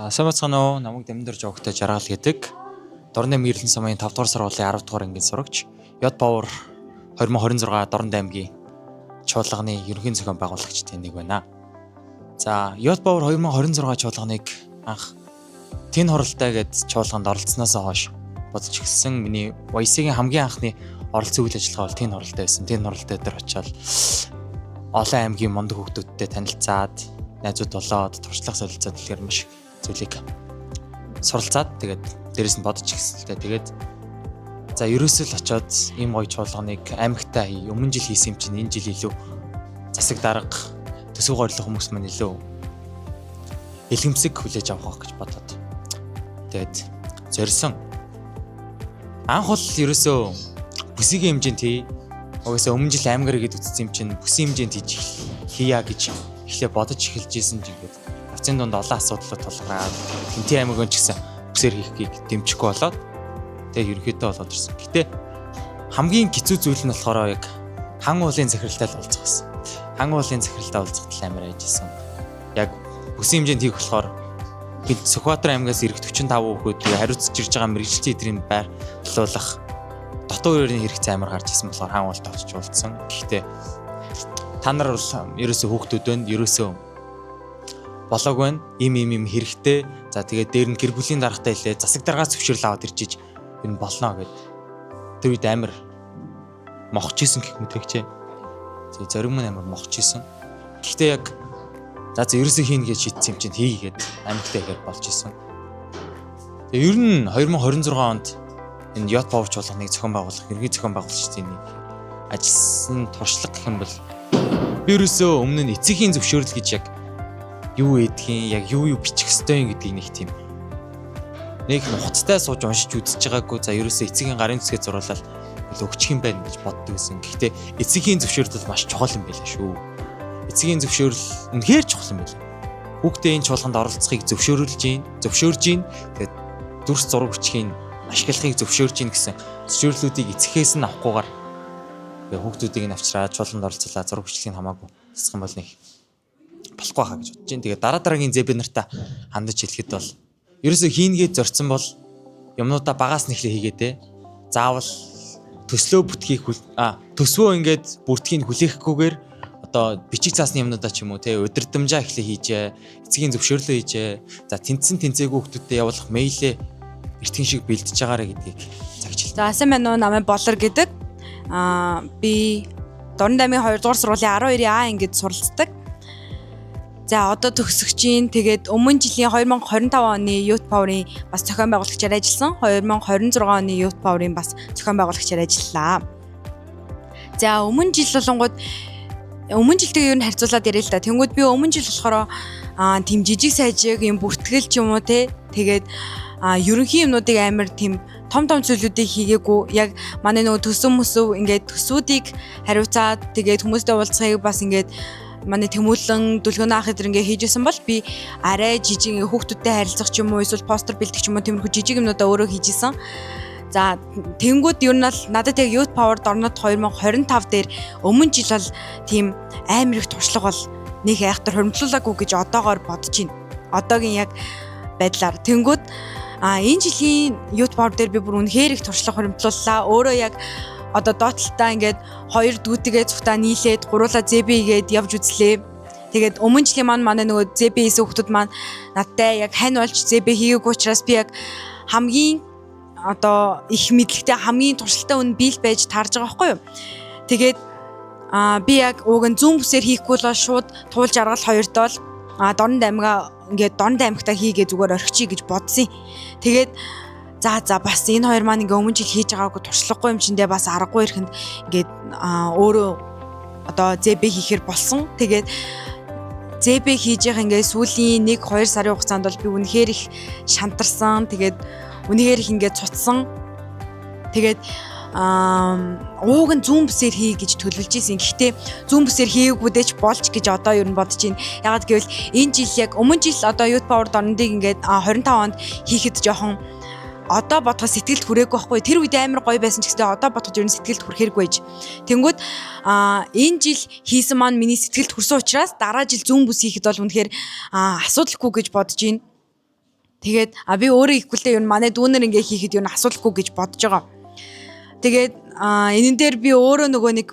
Самбацгаано намайг Дамир Жогтой жаргал гэдэг. Дорны Мэрлэн самын 5 дугаар сарын 10 дугаар ангийн сурагч. Яд Power 2026 Дорн аймгийн чуулганы ерөнхий зохион байгуулагчдын нэг байна. За, Яд Power 2026 чуулганыг анх Тэн хоролтой гэд чуулганд оролцсноос хойш бодож эхэлсэн. Миний Ваясгийн хамгийн анхны оролцсон үйл ажиллагаа бол Тэн хоролтой байсан. Тэн хоролтой дээр очиад олон аймгийн мундаг хүүхдүүдтэй танилцаад, найзууд болоод, туршлага солилцоод илгээр маш зүйлийг суралцаад тэгээд дээрэс нь бодож эхэлсэн. Тэгээд за ерөөсөө л очиод ийм гоё чуулганыг аймагтаа хий. Өмнө жил хийсэн юм чинь энэ жил илүү засаг дарга төсөв горлох хүмүүс маань илүү илгэмсэг хүлээж авах гэж бодоод тэгээд зорьсон. Анх бол ерөөсөө бүсийн хэмжээнд хий. Угаасаа өмнө жил аймгаар гээд үтцсэн юм чинь бүсийн хэмжээнд хийя гэж эхлээ бодож эхэлж исэн чинь гээд авцын дунд олон асуудлууд тулгараад Тэнтийн аймаг ч гэсэн бүсээр хийхийг дэмжихгүй болоод тэгээд ерөнхийдөө болоод ирсэн. Гэтэ хамгийн хэцүү зүйл нь болохоор яг хан уулын захиралтай л уулзах байсан. Хан уулын захиралтай уулзахад амар ажилласан. Яг бүсийн хэмжээнд хийх болохоор бид Сүхбаатар аймгаас ирэх 45 хүүхэд хариуцж ирж байгаа мэрэгчлээ эдрийн байрлуулах дотоод үеийн хэрэгцээ амар гарч ирсэн болохоор хан уулд очиж уулзсан. Гэхдээ та нар бол ерөөсөө хүүхдүүд байна. Ерөөсөө болоог байна. Им хэрэгтэй. За тэгээд дээр нь гэр бүлийн даргатай хэлээ. Засаг даргаас зөвшөөрөл аваад ирчиж энэ болно гэд. Тэр үед амар мохч исэн гэх мэтрэгчээ. Тэгээ зориг мань амар мохч исэн. Гэхдээ яг за ерөөсөө хийнэ гэж шийдсэн юм чинь хийгээд аймагтай ихээр болж исэн. Тэгээ ер нь 2026 онд энэ Yacht Power чуулганыг зохион байгуулах, ерөнхий зохион байгуулагчдын ажилласан туршлага гэх юм бол ерөөсөө өмнө нь эцгийн зөвшөөрөл гэж яг юу эдгийн, яг юу бичих ёстой юм гэдгийг нэг тийм нэг нухацтай сууж уншиж үзэж байгаагүй. За ерөөсөө эцгийн гарын зүсгээ зуруулаад өгчих юм байна гэж боддог байсан. Гэхдээ эцгийн зөвшөөрөл бол маш чухал юм байлаа шүү. Эцгийн зөвшөөрөл үнэхээр чухал юм байлаа. Хүүхдээ энэ чуулганд оролцохыг зөвшөөрж гин. Тэгээд дүрс зураг бичихийг ашиглахыг зөвшөөрж гин гэсэн зөвшөөрлүүдийг эцгээс нь авахгүйгээр хүүхдүүдийг нь авчираад чуулганд оролцуулаад зураг бичлэгийг хамаагүй засах юм бол нэг болохгүй хаа гэж бодож байна. Тэгээд дараагийн зэбэ нартаа хандаж хэлэхэд бол ерөөсөө хийнгээд зорцсон бол юмнуудаа багаас нь эхлээ хийгээдээ. Заавал төслөө бүтгийг төсвөө ингээд бүртгийг хүлээхгүйгээр одоо бичиг заасны юмнуудаа ч юм уу те удирдамжаа эхлээ хийжээ. Эцгийн зөвшөөрлөө хийжээ. За тэнцээгүй хүүхдүүдтэй явуулах мэйлээ эртхэн шиг бэлдэж байгаарэ гэдгийг загж хэлсэн. За сайн байна уу? Намайг Болор гэдэг. Би Дорн аймгийн 2 дугаар сургуулийн 12 А ангид суралцдаг. За одоо төгсөгчийн тэгээд өмнө жилийн 2025 оны Yacht Power-ийн бас зохион байгуулагчаар ажилласан. 2026 оны Yacht Power-ийн бас зохион байгуулагчаар ажиллалаа. За өмнө жилтэйг ер нь харьцуулаад ярил л да. Тэнгүүд би өмнө жил болохоор тийм жижиг сайжиг юм бүртгэл ч юм уу те. Тэгээд ерөнхий юмнуудыг амар тийм том зүйлүүдийг хийгээгүй. Яг манай нөгөө төсөв ингээд төсвүүдийг хариуцаад тэгээд хүмүүстэй уулзахыг бас ингээд манай тэмүүлэн дүлгөөний ах эдэр ингээ хийжсэн бол би арай жижиг хүүхдүүдтэй харилцах ч юм уу эсвэл постэр бэлдэх ч юм уу тиймэрхүү жижиг юмнуудаа өөрөө хийжсэн. За тэнгүүд ер нь бол надад яг Yacht Power Дорнод 2025 дээр өмнө жил бол тийм амар их туршлага бол нэг айхтар хөрөмтлүүлаагүй гэж одоогоор бодож байна. Одоогийн яг байдлаар тэнгүүд энэ жилийн Yacht Power дээр би бүр үнэхээр их туршлага хөрөмтлүүллаа. Өөрөө яг одоо доотлолтаа ингээд 2 дүүтэйгээ цухтаа нийлээд гуруула зэбигээд явж үзлээ. Тэгээд өмнө жилийн манай нөгөө зэби хийсэн хүмүүс маань надтай яг хань болж зэби хийгээгүй учраас би яг хамгийн одоо их мэдлэгтэй хамгийн туршилттай хүн биел байж таарж байгаа байхгүй юу. Тэгээд би яг уг нь зүүн бүсээр хийхгүй л шууд туулж аргал хоёрт бол Дорн аймагтаа хийгээ зүгээр орхичих гэж бодсон. Тэгээд за бас энэ хоёр маань ингээ өмнө жил хийж байгаагүй туршлагагүй юм чиндээ бас аргагүй ирэхэнд ингээд өөрөө одоо зэбэ хийхэр болсон. Тэгээд зэбэ хийж байгаа ингээ сүүлийн 1-2 сарын хугацаанд бол би үнэхээр их шантарсан. Тэгээд үнэхээр их ингээ цуцсан. Тэгээд ууг нь зүүн бүсээр хий гэж төлөвлөж ийсэн. Гэхдээ зүүн бүсээр хийгээгүй ч болж гэж одоо ер нь бодож байна. Ягаад гэвэл энэ жил яг өмнө жил одоо Yacht Power Дорныг ингээ 25 онд хийхэд жоохон одоо бодоход сэтгэлд хүрээгүй байхгүй. Тэр үед амар гоё байсан ч гэсэн одоо бодоход ер нь сэтгэлд хүрэхэргүй байж. Тэнгүүд энэ жил хийсэн маань миний сэтгэлд хүрсэн учраас дараа жил зүүн бүс хийхэд бол үнэхээр асуудалгүй гэж бодож байна. Тэгээд би өөрөө ихгүүлээ юу манай дүүнер ингээ хийхэд юу асуулахгүй гэж бодож байгаа. Тэгээд энэн дээр би өөрөө нөгөө нэг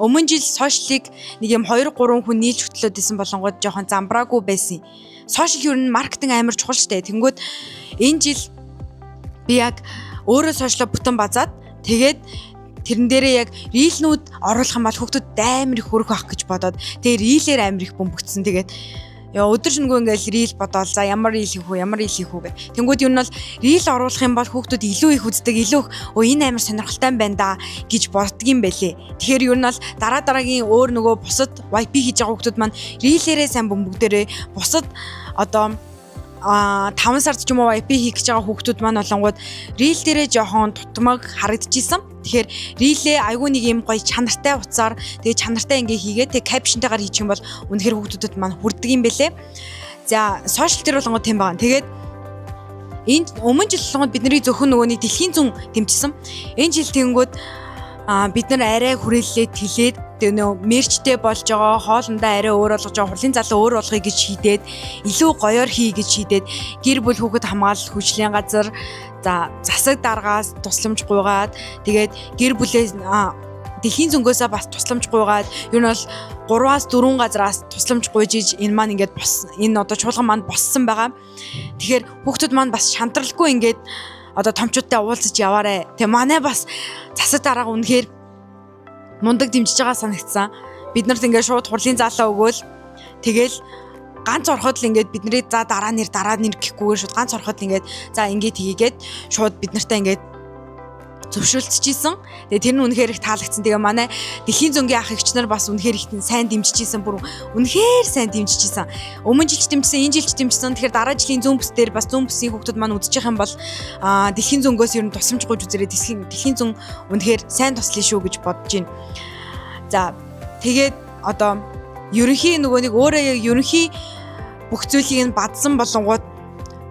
өмнө жил сошиалыг нэг юм 2 3 хүн нийлж хөтлөөд исэн болонгод жоохон замбраагүй байсан. Сошиал юу н маркетинг амар чухал штэ. Тэнгүүд энэ жил би яг өөрөө сошиалаа бүтэн базаад тэгээд тэрэн дээрээ яг рилнүүд оруулах юм бол хүүхдүүд амар их хөрөх байх гэж бодоод тэгээд рилээр амар их бөмбөгдсөн. Тэгээд өдөр шөнөгүй ингээл рил бодоол за ямар рил хийх үү гэх. Тэнгүүд юу нь бол рил оруулах юм бол хүүхдүүд илүү их үздэг, илүү энэ амар сонирхолтой байна да гэж боддгийм байлээ. Тэгэхээр юу нь бол дараагийн өөр нөгөө бусад YP хийж байгаа хүүхдүүд маань рилээрээ сайн бөмбөгдөрөө бусад одоо 5 сард ч юм уу YP хийх гэж байгаа хүүхдүүд маань болонгууд рил дээрээ жоохон тутмаг харагдчихсан. Тэгэхээр рилээ айгүй нэг юм гоё чанартай утсаар тэгээ чанартай ингээ хийгээд тэгээ капшнтайгаар хийчих юм бол үнэхээр хүүхдүүдэд маань хүрдэг юм бэлээ. За сошиал дээр болонгууд тийм байгаа. Тэгээд энэ өмнө жил болонгууд бидний зөвхөн нөгөөний дэлхийн зүүн дэмжсэн. Энэ жил тэнгүүд бид нар арай хүрээллээд тэлээд тэгээ нөө мерчтэй болж байгаа хоолндоо арай өөр болгож байгаа хурлын залуу өөр болгоё гэж шийдээд илүү гоёор хий гэж шийдээд гэр бүл хүүхэд хамгаалал хүчлийн газар за засаг даргаас тусламж гуйгаад тэгээд гэр бүлээс дэлхийн зөнгөөсөө бас тусламж гуйгаад юу нь бол 3-аас 4 газраас тусламж гуйж иж энэ маань ингээд энэ одоо чуулган маань боссон байгаа. Тэгэхээр хүүхдүүд маань бас шантралгүй ингээд одоо томчуудтай уулзаж яваарэ. Тэгээ манай бас засаг дарга үнэхээр мундаг дэмжиж байгаа санагдсан. Бид нарт ингээд шууд хурлын заалаа өгөөл тэгэл ганц ороход л ингээд бидний за дараа нэр гэхгүйгээр шууд ганц ороход ингээд за ингээд хийгээд шууд бид нартай ингээд зөвшөөрөлтчихсэн. Тэгээ тэр нь үнэхээр их таалагдсан. Тэгээ манай дэлхийн зөнгийн ах эгч нар бас үнэхээр их сайн дэмжижсэн. Бүр үнэхээр сайн дэмжижсэн. Өмнө жилч дэмжсэн, энэ жилч дэмжсэн. Тэгэхээр дараа жилийн зүүн бүс дээр бас зүүн бүсийн хүүхдүүд маань үзэж байгаа юм бол дэлхийн зөнгөөс ер нь тусламж гуйж үзэрэй. Дэлхийн зүүн үнэхээр сайн туслая шүү гэж бодож байна. За тэгээд одоо ерөнхий нөгөө нэг өөрөө ерөнхий бүх зүйлийг нь бадсан болонгууд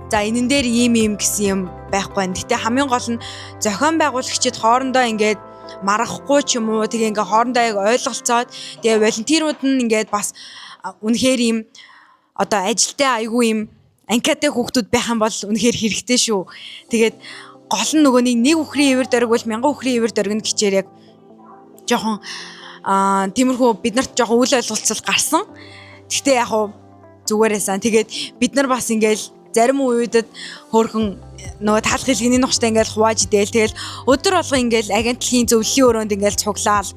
за энэн дээр ийм гэсэн юм байхгүй байна. Гэтэ хамгийн гол нь зохион байгуулагчид хоорондоо ингээд маргахгүй ч юм уу тэгээ ингээд хоорондоо яг ойлголцоод тэгээ волонтерууд нь ингээд бас үнэхээр ийм одоо ажилтаа айгүй ийм анкатай хүүхдүүд байх юм бол үнэхээр хэрэгтэй шүү. Тэгээд гол нь нөгөө нэг үхрийн ивэр дөрөг бол 1000 үхрийн ивэр дөргөнд гिचээр яг жоохон тиймэрхүү бид нарт жоохон үл ойлголцол гарсан. Гэхдээ яг хуу зүгээрээсаа тэгээд бид нар бас ингээд зарим үеүүдэд хөөрхөн нөгөө таалах хэлгийн нухчтай ингээл хувааж идээл тэгэл өдөр болго ингээл агентлагийн зөвлөлийн өрөөнд ингээл цуглаал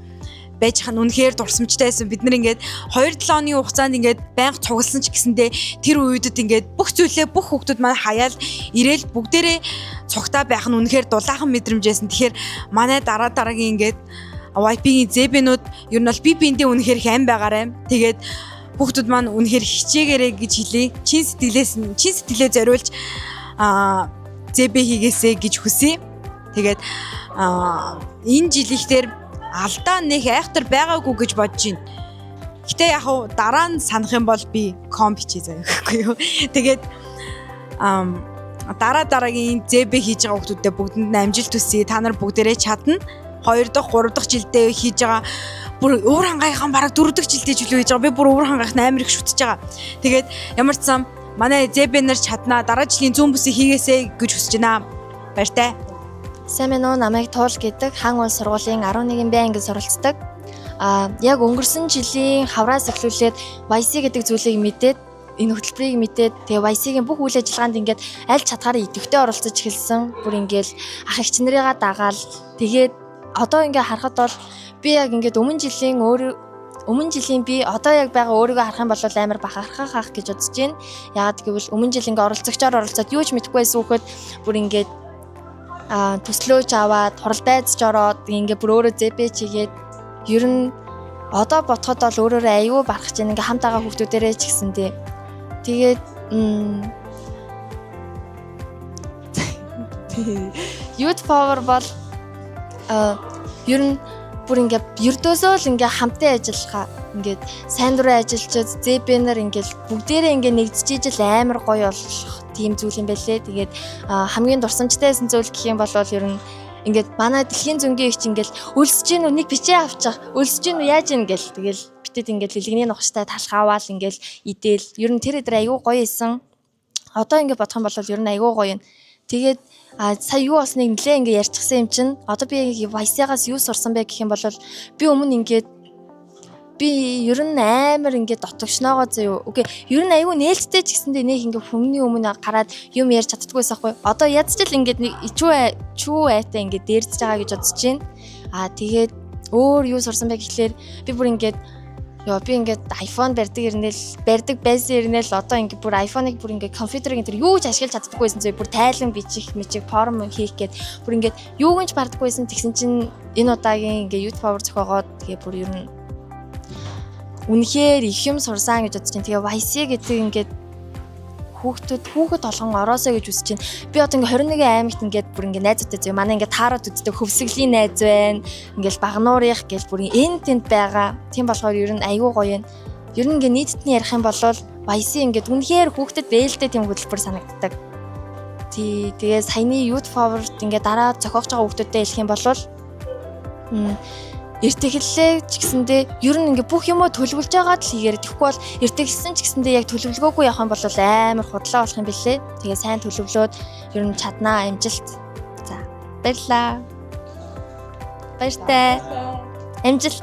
байж хань үнэхээр дурсамжтайсэн. Бид нар ингээд 2-7 оны хугацаанд ингээд байнга цугласан ч гэсэндээ тэр үеүүдэд ингээд бүх зүйлээ бүх хүүхдүүд маань хаяал ирээл бүгдээрээ цугтаа байх нь үнэхээр дулаахан мэдрэмжсэн. Тэгэхээр манай дараагийн ингээд YP-ийн зэбэнүүд ер нь бол би биэндээ үнэхээр хэн байгаарэ. Тэгээд хүүхдүүд маань үнэхээр хичээгээрэй гэж хэлье. Чин сэтгэлээ зориулж ЗБ хийгээсэй гэж хүсье. Тэгээд энэ жилийнхээр алдаа нэг айхтар байгаагүй гэж бодож байна. Гэтэ яг хуу дараа нь санах юм бол би комп хийчихье заяа гэхгүй юу. Тэгээд дараагийн ЗБ хийж байгаа хүүхдүүдэд бүгдэнд амжилт хүсье. Та нар бүгдээрээ чадна. 2 дахь 3 дахь жилдээ хийж байгаа бүр өвөр хангайхан бараг 4 дахь жилдээ ч үлээ хийж байгаа. Би бүр өвөр хангайх амар их шүтэж байгаа. Тэгээд ямар ч зам манай ЗБ нар чаднаа дараа жилийн зүүн бүсийг хийгээсэй гэж хүсэж байна. Баяртай. Сайн мэн үү, намайг Туул гэдэг хаан улс сургуулийн 11 Б ангид суралцдаг. Яг өнгөрсөн жилийн хавраас эхлүүлээд YC гэдэг зүйлийг мэдээд энэ хөтөлбөрийг мэдээд тэгээ YC-гийн бүх үйл ажиллагаанд ингээд аль чадхаараа идэвхтэй оролцож эхэлсэн. Бүр ингээд ах эгч нарыгаа дагаал тэгээд одоо ингээд харахад бол би яг ингээд өмнө жилийн би одоо яг байгаа өөрийгөө харах юм бол амар бахархах гэж бодож байна. Яагаад гэвэл өмнө жил ингээд оролцогчоор оролцоод юу ч мэдэхгүй байсан хүүхэд бүр ингээд төслөөж аваад хуралдайцж ороод ингээд бүр өөрөө ЗБ чигээд ер нь одоо бодоход бол өөрөөрөө аюу барах чинь ингээд хамт байгаа хүүхдүүдээрээ ч гэсэндээ тэгээд Youth Power бол ер нь бүр ингээд ердөөсөө л ингээд хамтын ажиллахаа ингээд сайн дурын ажилчид ЗБ-нэр ингээд бүгдээрээ ингээд нэгдэж ижил амар гоё болох тийм зүйл юм байлээ. Тэгээд хамгийн дурсамжтайсэн зүйл гэх юм бол ер нь ингээд манай дэлхийн зөнгийн ихч ингээд өлсөж гин үнийг бичээ авчих. Өлсөж гин яаж ийн гэл тэгэл битэд ингээд лилгэний нухштай талх аваал ингээд идэл ер нь тэр өдөр аягүй гоё исэн. Одоо ингээд бодох юм бол ер нь айгүй гоё юм. Тэгээд сая юу болсныг нэлээ ингээд ярьчихсан юм чинь одоо би Vice-аас юу сурсан бэ гэх юм бол би өмнө ингээд би ер нь амар ингээд дотогшноогоо зөө. Окей, ер нь айгүй нээлттэй ч гэсэндээ нэг ингээд хүмүүний өмнө гараад юм ярьж чаддаггүйсэн хгүй. Одоо ядчил ингээд нэг чүү айтай ингээд дээрдэж байгаа гэж бодож байна. Тэгээд өөр юу сурсан бэ гэхлээр би бүр ингээд би ингээд iPhone барьдаг байсан ирнэл одоо ингээд бүр iPhone-ыг бүр ингээд компьютерыг энэ юу ч ашиглаж чаддаггүйсэн зөө. Бүр тайлан бичих форм хийх гээд бүр ингээд юуг ч бардаггүйсэн тэгсэн чинь энэ удаагийн ингээд YouTube power зохиогоод тэгээ бүр ер нь үнэхээр их юм сурсан гэж бодож байна. Тэгээ Vice гэдэг ингээд хүүхэд болгон ороосоо гэж үсэж байна. Би одоо ингээ 21 аймагт ингээд бүр ингээ найзуудтай зөө. Манай ингээ таарад үздэг хөвсгөлийн найз байна. Ингээл багнуурынх гэл бүр энэ тэнд байгаа. Тийм болохоор ер нь айгүй гоё юм. Ер нь ингээ нийтэд нь ярих юм бол Vice ингээд үнэхээр хүүхдэд бээлтэй тийм хөтөлбөр санагддаг. Тэгээ саяны Youth Forward ингээ дараа зохиогч байгаа хүүхдүүдэд хэлэх юм бол эртгэлээ ч гэсэндээ ер нь ингээ бүх юмоо төлөвлөж байгаад л хийгээр. Тэгэхгүй бол эртгэлсэн ч гэсэндээ яг төлөвлөгөөгүй явах юм бол амар худлаа болох юм билээ. Тэгээ сайн төлөвлөөд ер нь чаднаа амжилт. За баярлаа. Баяртай. Амжилт.